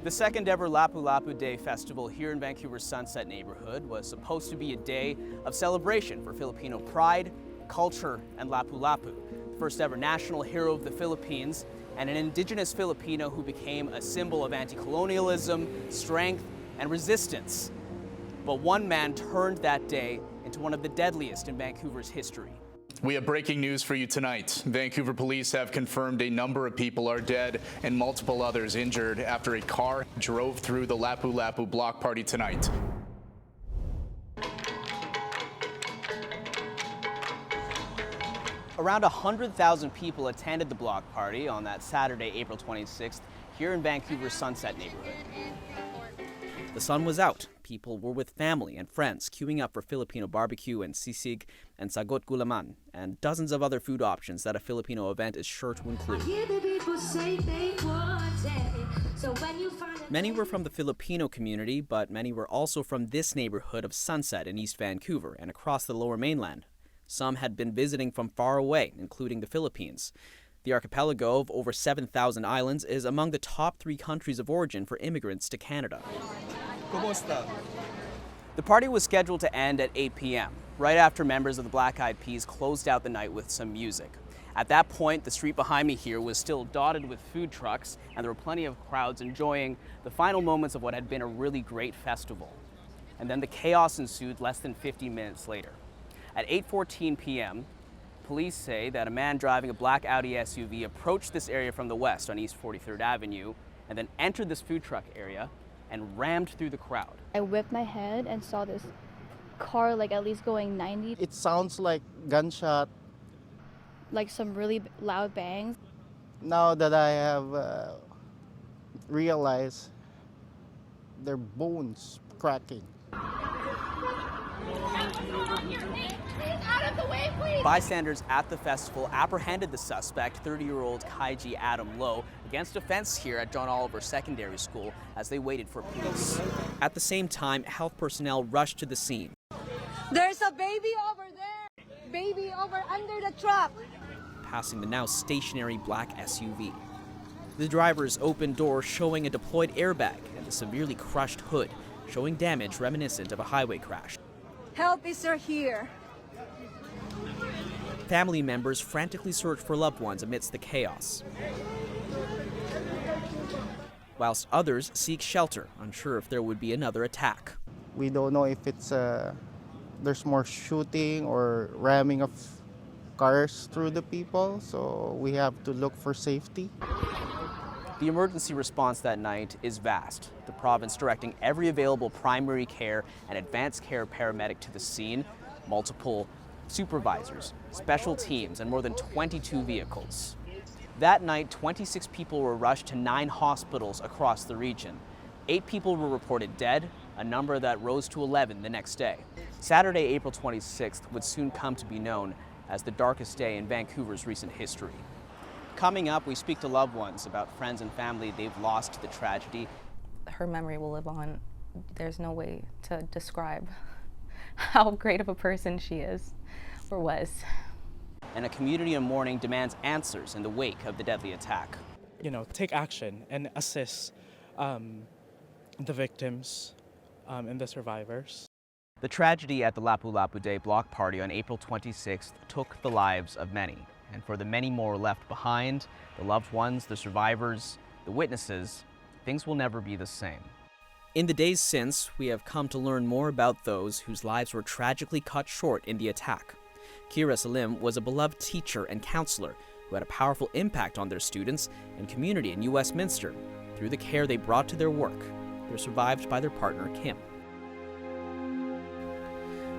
The second ever Lapu-Lapu Day festival here in Vancouver's Sunset neighborhood was supposed to be a day of celebration for Filipino pride, culture, and Lapu-Lapu, the first ever national hero of the Philippines and an indigenous Filipino who became a symbol of anti-colonialism, strength, and resistance. But one man turned that day into one of the deadliest in Vancouver's history. We have breaking news for you tonight. Vancouver police have confirmed a number of people are dead and multiple others injured after a car drove through the Lapu-Lapu block party tonight. Around 100,000 people attended the block party on that Saturday, April 26th, here in Vancouver's Sunset neighborhood. The sun was out. People were with family and friends, queuing up for Filipino barbecue and sisig and sagot gulaman, and dozens of other food options that a Filipino event is sure to include. Many were from the Filipino community, but many were also from this neighborhood of Sunset in East Vancouver and across the Lower Mainland. Some had been visiting from far away, including the Philippines. The archipelago of over 7,000 islands is among the top 3 countries of origin for immigrants to Canada. The party was scheduled to end at 8 p.m., right after members of the Black Eyed Peas closed out the night with some music. At that point, the street behind me here was still dotted with food trucks, and there were plenty of crowds enjoying the final moments of what had been a really great festival. And then the chaos ensued less than 50 minutes later. At 8:14 p.m., police say that a man driving a black Audi SUV approached this area from the west on East 43rd Avenue and then entered this food truck area and rammed through the crowd. I whipped my head and saw this car at least going 90. It sounds like gunshot. Like some really loud bangs. Now that I have realized their bones cracking. Bystanders at the festival apprehended the suspect, 30-year-old Kaiji Adam Lowe, against a fence here at John Oliver Secondary School as they waited for police. At the same time, health personnel rushed to the scene. There's a baby over there! Baby over under the truck! Passing the now stationary black SUV. The driver's open door showing a deployed airbag and the severely crushed hood, showing damage reminiscent of a highway crash. Help is here. Family members frantically search for loved ones amidst the chaos, whilst others seek shelter, unsure if there would be another attack. We don't know if it's there's more shooting or ramming of cars through the people, so we have to look for safety. The emergency response that night is vast. The province directing every available primary care and advanced care paramedic to the scene, multiple supervisors, special teams, and more than 22 vehicles. That night, 26 people were rushed to 9 hospitals across the region. 8 people were reported dead, a number that rose to 11 the next day. Saturday, April 26th would soon come to be known as the darkest day in Vancouver's recent history. Coming up, we speak to loved ones about friends and family they've lost to the tragedy. Her memory will live on. There's no way to describe how great of a person she is or was. And a community in mourning demands answers in the wake of the deadly attack. Take action and assist the victims and the survivors. The tragedy at the Lapu-Lapu Day block party on April 26th took the lives of many. And for the many more left behind, the loved ones, the survivors, the witnesses, things will never be the same. In the days since, we have come to learn more about those whose lives were tragically cut short in the attack. Kira Salim was a beloved teacher and counselor who had a powerful impact on their students and community in Westminster through the care they brought to their work. They're survived by their partner, Kim.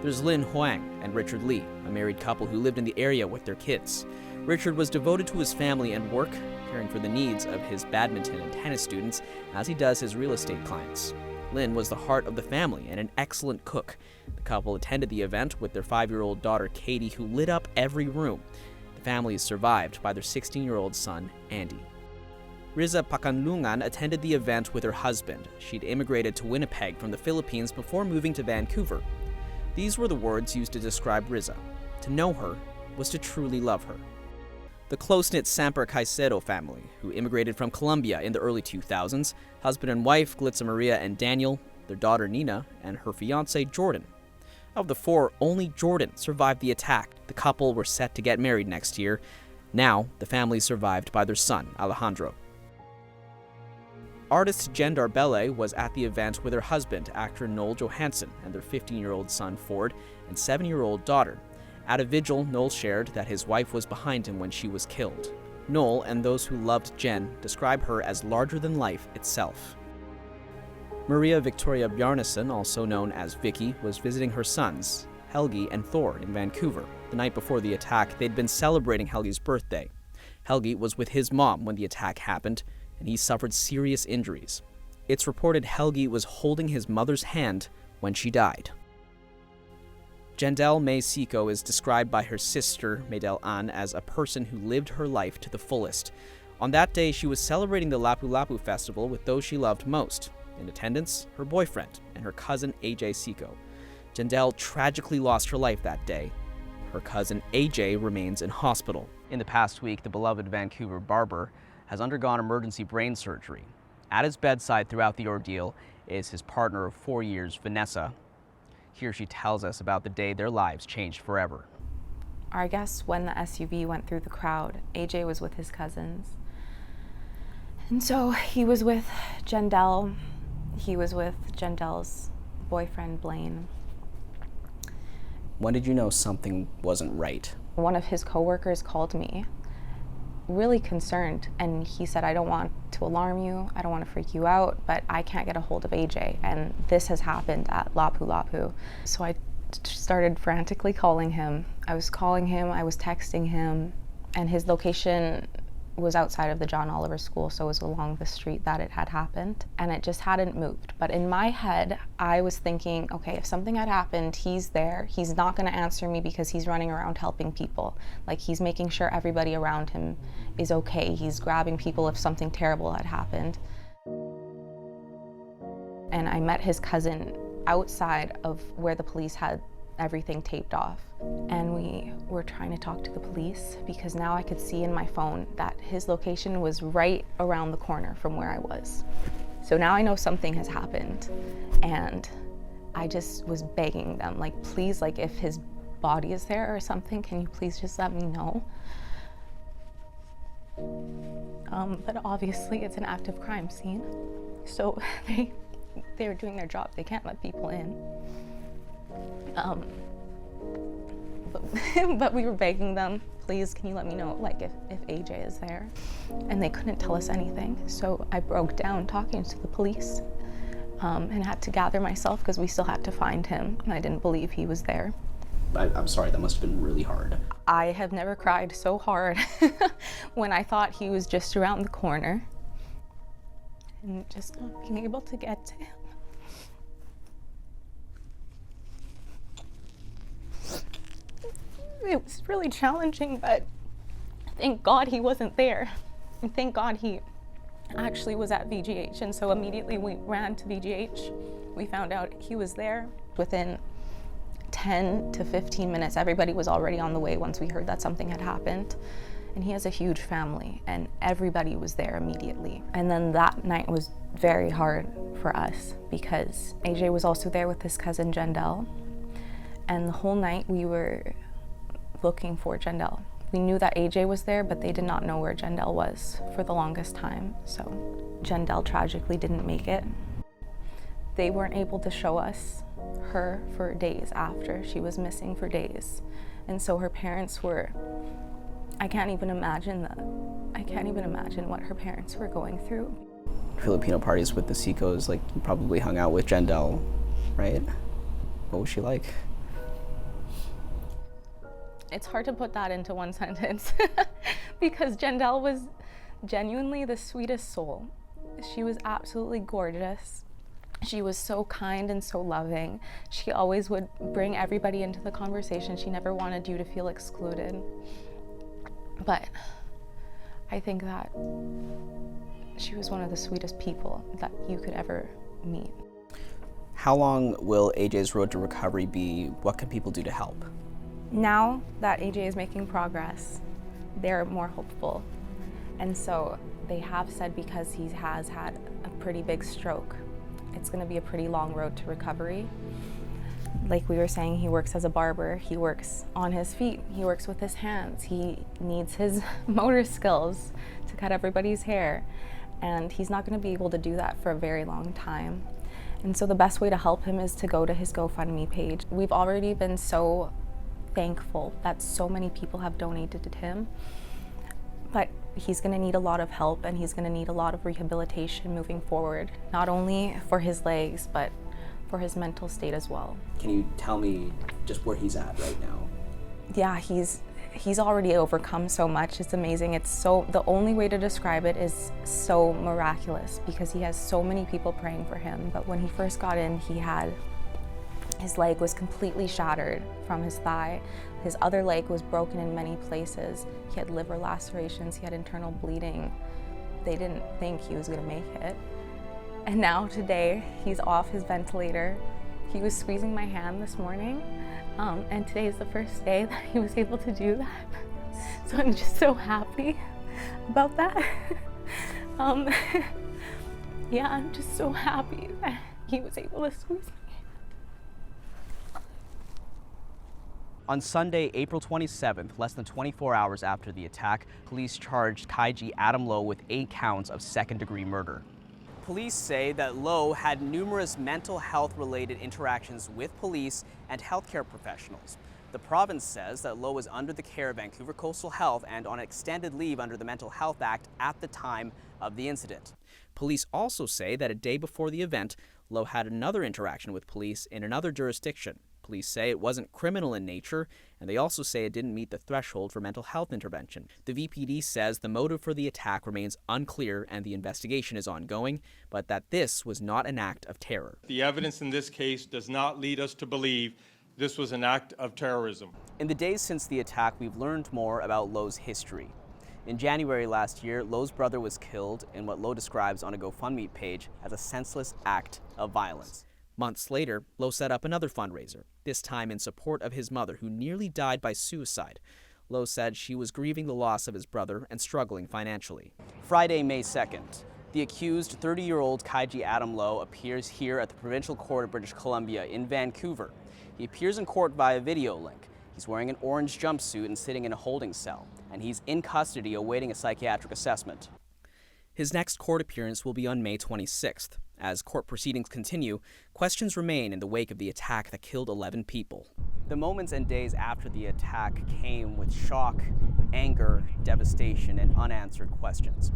There's Lynn Huang and Richard Lee, a married couple who lived in the area with their kids. Richard was devoted to his family and work, caring for the needs of his badminton and tennis students as he does his real estate clients. Lynn was the heart of the family and an excellent cook. The couple attended the event with their 5-year-old daughter, Katie, who lit up every room. The family is survived by their 16-year-old son, Andy. Riza Pakanlungan attended the event with her husband. She'd immigrated to Winnipeg from the Philippines before moving to Vancouver. These were the words used to describe Riza. To know her was to truly love her. The close-knit Samper Caicedo family, who immigrated from Colombia in the early 2000s, husband and wife Glitza Maria and Daniel, their daughter Nina, and her fiancé Jordan. Of the four, only Jordan survived the attack. The couple were set to get married next year. Now, the family is survived by their son, Alejandro. Artist Jen Darbelle was at the event with her husband, actor Noel Johansson, and their 15-year-old son Ford and 7-year-old daughter. At a vigil, Noel shared that his wife was behind him when she was killed. Noel and those who loved Jen describe her as larger than life itself. Maria Victoria Bjarnason, also known as Vicky, was visiting her sons, Helgi and Thor, in Vancouver. The night before the attack, they'd been celebrating Helgi's birthday. Helgi was with his mom when the attack happened, and he suffered serious injuries. It's reported Helgi was holding his mother's hand when she died. Jendelle May Siko is described by her sister, Maydel Ann, as a person who lived her life to the fullest. On that day, she was celebrating the Lapu-Lapu festival with those she loved most. In attendance, her boyfriend and her cousin AJ Siko. Jendelle tragically lost her life that day. Her cousin AJ remains in hospital. In the past week, the beloved Vancouver barber has undergone emergency brain surgery. At his bedside throughout the ordeal is his partner of 4 years, Vanessa. Here she tells us about the day their lives changed forever. I guess when the SUV went through the crowd, AJ was with his cousins. And so he was with Jendelle. He was with Jendelle's boyfriend, Blaine. When did you know something wasn't right? One of his coworkers called me, really concerned, and he said, I don't want to alarm you, I don't want to freak you out, but I can't get a hold of AJ, and this has happened at Lapu-Lapu. So I started frantically calling him. I was calling him, I was texting him, and his location was outside of the John Oliver School, so it was along the street that it had happened, and it just hadn't moved. But in my head, I was thinking, okay, if something had happened, he's there, he's not gonna answer me because he's running around helping people. Like, he's making sure everybody around him is okay. He's grabbing people if something terrible had happened. And I met his cousin outside of where the police had everything taped off. And we were trying to talk to the police because now I could see in my phone that his location was right around the corner from where I was. So now I know something has happened, and I just was begging them, like, please, like, if his body is there or something, can you please just let me know? But obviously it's an active crime scene, so they were doing their job. They can't let people in. But we were begging them, please, can you let me know, like, if AJ is there? And they couldn't tell us anything. So I broke down talking to the police and had to gather myself because we still had to find him, and I didn't believe he was there. I'm sorry, that must have been really hard. I have never cried so hard when I thought he was just around the corner and just not being able to get to him. It was really challenging, but thank God he wasn't there. And thank God he actually was at VGH. And so immediately we ran to VGH. We found out he was there. Within 10 to 15 minutes, everybody was already on the way once we heard that something had happened. And he has a huge family, and everybody was there immediately. And then that night was very hard for us because AJ was also there with his cousin Jendelle. And the whole night we were looking for Jendelle. We knew that AJ was there, but they did not know where Jendelle was for the longest time. So Jendelle tragically didn't make it. They weren't able to show us her for days after. She was missing for days. And so her parents were, I can't even imagine what her parents were going through. Filipino parties with the Sikos, like, you probably hung out with Jendelle, right? What was she like? It's hard to put that into one sentence because Jendelle was genuinely the sweetest soul. She was absolutely gorgeous. She was so kind and so loving. She always would bring everybody into the conversation. She never wanted you to feel excluded. But I think that she was one of the sweetest people that you could ever meet. How long will AJ's road to recovery be? What can people do to help? Now that AJ is making progress, they're more hopeful. And so they have said because he has had a pretty big stroke, it's going to be a pretty long road to recovery. Like we were saying, he works as a barber, he works on his feet, he works with his hands, he needs his motor skills to cut everybody's hair, and he's not going to be able to do that for a very long time. And so the best way to help him is to go to his GoFundMe page. We've already been so thankful that so many people have donated to him, but he's going to need a lot of help, and he's going to need a lot of rehabilitation moving forward, not only for his legs, but for his mental state as well. Can you tell me just where he's at right now? Yeah, he's already overcome so much. It's amazing. It's so, the only way to describe it is so miraculous, because he has so many people praying for him. But when he first got in, his leg was completely shattered from his thigh. His other leg was broken in many places. He had liver lacerations, he had internal bleeding. They didn't think he was gonna make it. And now today, he's off his ventilator. He was squeezing my hand this morning, and today is the first day that he was able to do that. So I'm just so happy about that. Yeah, I'm just so happy that he was able to squeeze me. On Sunday, April 27th, less than 24 hours after the attack, police charged Kaiji Adam Low with 8 counts of second-degree murder. Police say that Low had numerous mental health-related interactions with police and healthcare professionals. The province says that Low was under the care of Vancouver Coastal Health and on extended leave under the Mental Health Act at the time of the incident. Police also say that a day before the event, Low had another interaction with police in another jurisdiction. Police say it wasn't criminal in nature, and they also say it didn't meet the threshold for mental health intervention. The VPD says the motive for the attack remains unclear and the investigation is ongoing, but that this was not an act of terror. The evidence in this case does not lead us to believe this was an act of terrorism. In the days since the attack, we've learned more about Low's history. In January last year, Low's brother was killed in what Low describes on a GoFundMe page as a senseless act of violence. Months later, Low set up another fundraiser, this time in support of his mother, who nearly died by suicide. Low said she was grieving the loss of his brother and struggling financially. Friday, May 2nd, the accused 30-year-old Kaiji Adam Low appears here at the Provincial Court of British Columbia in Vancouver. He appears in court via video link. He's wearing an orange jumpsuit and sitting in a holding cell, and he's in custody awaiting a psychiatric assessment. His next court appearance will be on May 26th. As court proceedings continue, questions remain in the wake of the attack that killed 11 people. The moments and days after the attack came with shock, anger, devastation, and unanswered questions.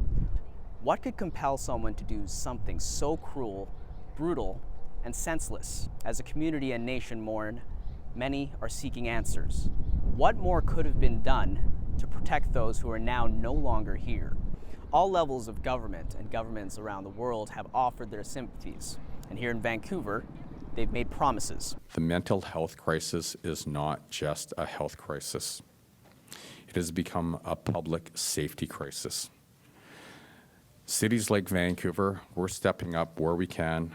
What could compel someone to do something so cruel, brutal, and senseless? As a community and nation mourn, many are seeking answers. What more could have been done to protect those who are now no longer here? All levels of government and governments around the world have offered their sympathies. And here in Vancouver, they've made promises. The mental health crisis is not just a health crisis. It has become a public safety crisis. Cities like Vancouver, we're stepping up where we can,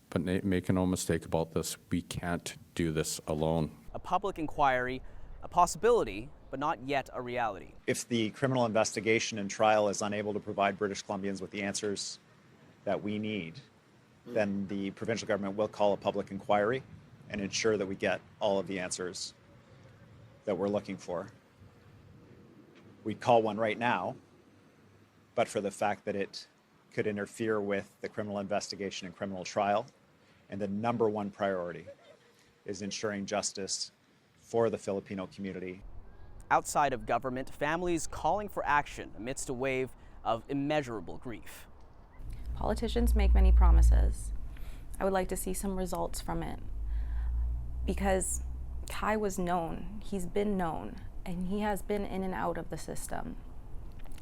but make no mistake about this, we can't do this alone. A public inquiry, a possibility, but not yet a reality. If the criminal investigation and trial is unable to provide British Columbians with the answers that we need, then the provincial government will call a public inquiry and ensure that we get all of the answers that we're looking for. We'd call one right now, but for the fact that it could interfere with the criminal investigation and criminal trial, and the number one priority is ensuring justice for the Filipino community. Outside of government, families calling for action amidst a wave of immeasurable grief. Politicians make many promises. I would like to see some results from it, because Kai was known, he's been known, and he has been in and out of the system.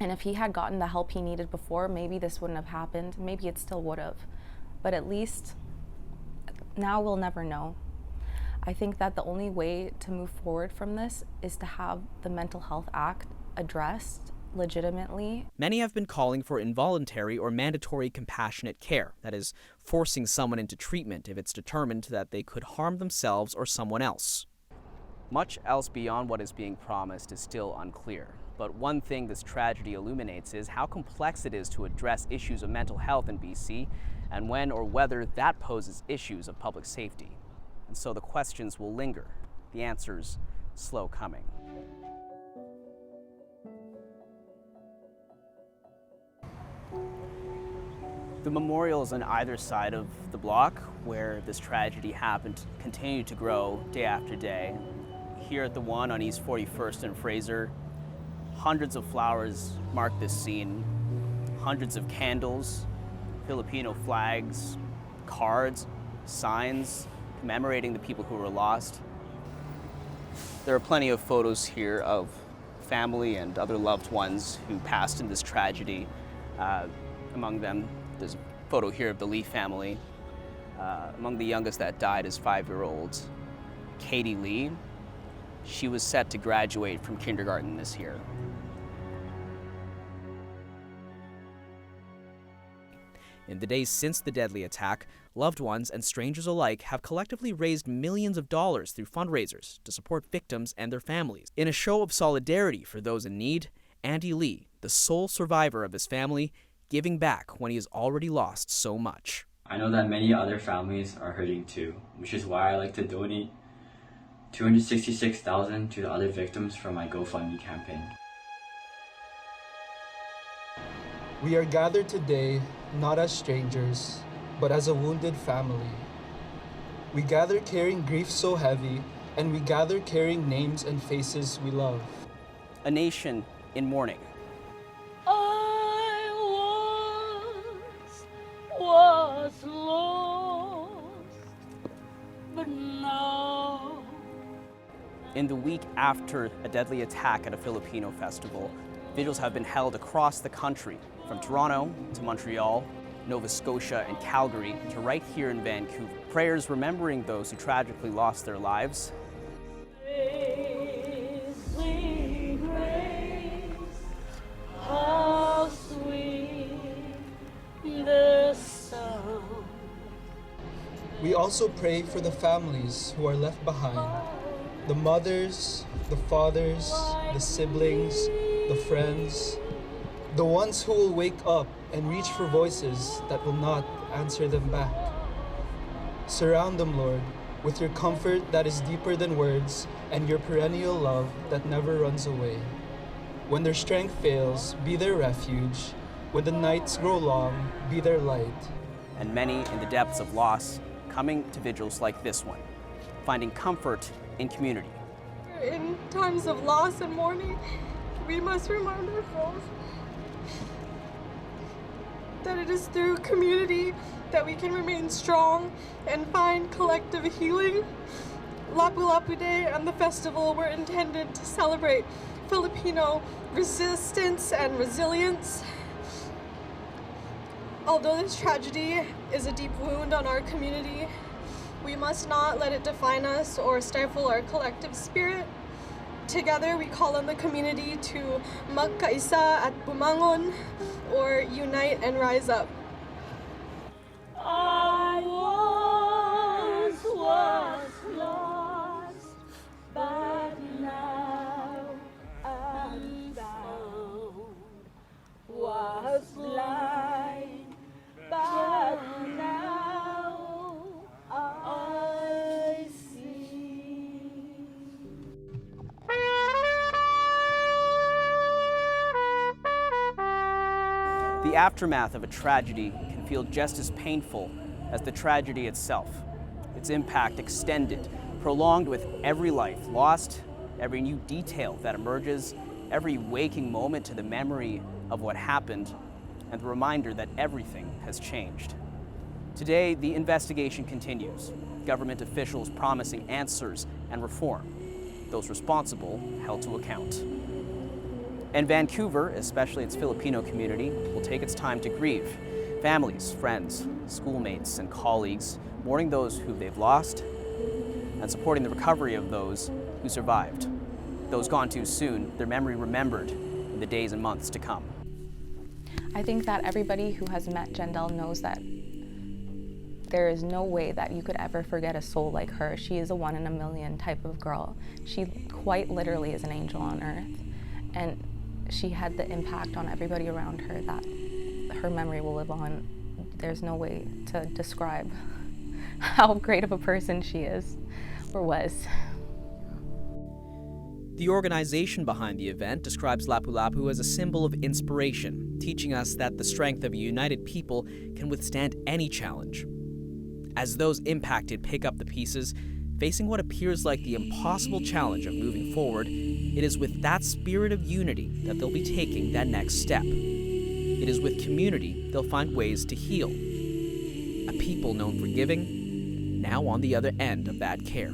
And if he had gotten the help he needed before, maybe this wouldn't have happened, maybe it still would have. But at least now we'll never know. I think that the only way to move forward from this is to have the Mental Health Act addressed legitimately. Many have been calling for involuntary or mandatory compassionate care, that is, forcing someone into treatment if it's determined that they could harm themselves or someone else. Much else beyond what is being promised is still unclear. But one thing this tragedy illuminates is how complex it is to address issues of mental health in BC, and when or whether that poses issues of public safety. And so the questions will linger, the answers slow coming. The memorials on either side of the block where this tragedy happened continue to grow day after day. Here at the one on East 41st and Fraser, hundreds of flowers mark this scene, hundreds of candles, Filipino flags, cards, signs commemorating the people who were lost. There are plenty of photos here of family and other loved ones who passed in this tragedy. Among them, there's a photo here of the Lee family. Among the youngest that died is 5-year-old Katie Lee. She was set to graduate from kindergarten this year. In the days since the deadly attack, loved ones and strangers alike have collectively raised millions of dollars through fundraisers to support victims and their families. In a show of solidarity for those in need, Andy Lee, the sole survivor of his family, giving back when he has already lost so much. I know that many other families are hurting too, which is why I like to donate $266,000 to the other victims from my GoFundMe campaign. We are gathered today not as strangers, but as a wounded family. We gather carrying grief so heavy, and we gather carrying names and faces we love. A nation in mourning. Was lost, but now. In the week after a deadly attack at a Filipino festival, vigils have been held across the country, from Toronto to Montreal, Nova Scotia, and Calgary, to right here in Vancouver. Prayers remembering those who tragically lost their lives. How sweet the sound. We also pray for the families who are left behind, the mothers, the fathers, the siblings, the friends, the ones who will wake up and reach for voices that will not answer them back. Surround them, Lord, with your comfort that is deeper than words and your perennial love that never runs away. When their strength fails, be their refuge. When the nights grow long, be their light. And many in the depths of loss coming to vigils like this one, finding comfort in community. In times of loss and mourning, we must remind ourselves that it is through community that we can remain strong and find collective healing. Lapu-Lapu Day and the festival were intended to celebrate Filipino resistance and resilience. Although this tragedy is a deep wound on our community, we must not let it define us or stifle our collective spirit. Together, we call on the community to magkaisa at bumangon, or unite and rise up. I was lost, but now I'm found. Was blind, but now I see. The aftermath of a tragedy can feel just as painful as the tragedy itself. Its impact extended, prolonged with every life lost, every new detail that emerges, every waking moment to the memory of what happened, and the reminder that everything has changed. Today, the investigation continues, government officials promising answers and reform, those responsible held to account. And Vancouver, especially its Filipino community, will take its time to grieve. Families, friends, schoolmates, and colleagues mourning those who they've lost and supporting the recovery of those who survived. Those gone too soon, their memory remembered in the days and months to come. I think that everybody who has met Jendelle knows that there is no way that you could ever forget a soul like her. She is a 1 in a million type of girl. She quite literally is an angel on earth. And she had the impact on everybody around her that her memory will live on. There's no way to describe how great of a person she is or was. The organization behind the event describes Lapu-Lapu as a symbol of inspiration, teaching us that the strength of a united people can withstand any challenge. As those impacted pick up the pieces, facing what appears like the impossible challenge of moving forward, it is with that spirit of unity that they'll be taking that next step. It is with community they'll find ways to heal. A people known for giving, now on the other end of that care.